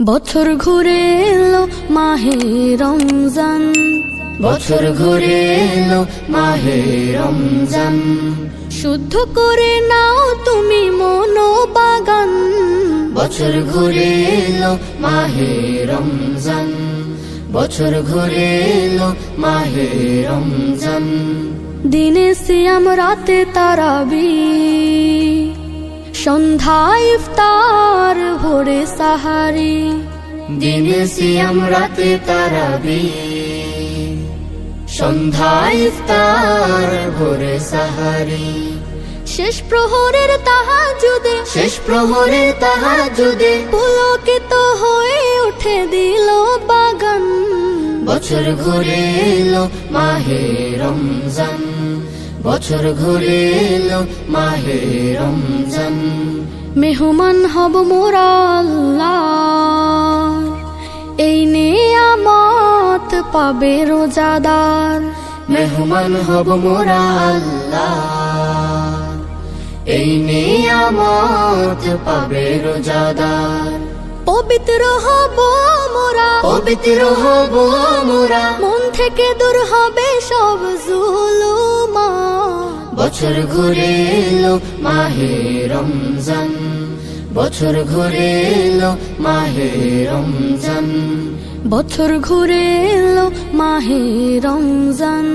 বছর ঘুরে এলো মাহে রমজান, বছর ঘুরে এলো মাহে রমজান। শুদ্ধ করে নাও তুমি মনোবাগান। বছর ঘুরে এলো মাহে রমজান, বছর ঘুরে এলো মাহে রমজান। দিনে সিয়াম রাতে তারাবি, সন্ধ্যায় ইফতার ভোরে সাহারি। দিনে সিয়াম রাতে তারাবি, সন্ধ্যায় ইফতার ভোরে সাহারি। শেষ প্রহরের তাহাজ্জুদে, শেষ প্রহরের তাহাজ্জুদে পুলকিত হয়ে উঠে দিল বাগান। বছর ঘুরে এলো মাহে রমজান, বছর ঘুরে এলো মাহে রমজান। মেহমান হব মোরা আল্লাহর, এই নেয়ামত পাবে রোজাদার। মেহমান হব মোরা আল্লাহ, এই নিয়ামত পাবে রোজাদার। পবিত্র হব মোরা, পবিত্র হব মোরা, মন থেকে দূর হবে সব জুলুমাত। বছর ঘুরে এলো মাহে রমজান, বছর ঘুরে এলো মাহে রমজান। বছর ঘুরে এলো মাহে রমজান,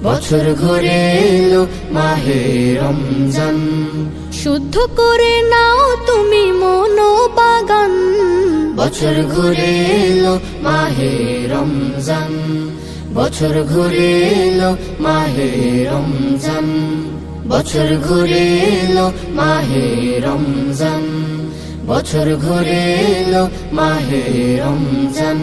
বছর ঘুরে এলো মাহে রমজান। শুদ্ধ করে নাও তুমি মনোবাগান। বছর ঘুরে এলো মাহে রমজান, বছর ঘুরে এলো মাহে রমজান। বছর ঘুরে এলো মাহে রমজান, বছর ঘুরে এলো মাহে রমজান।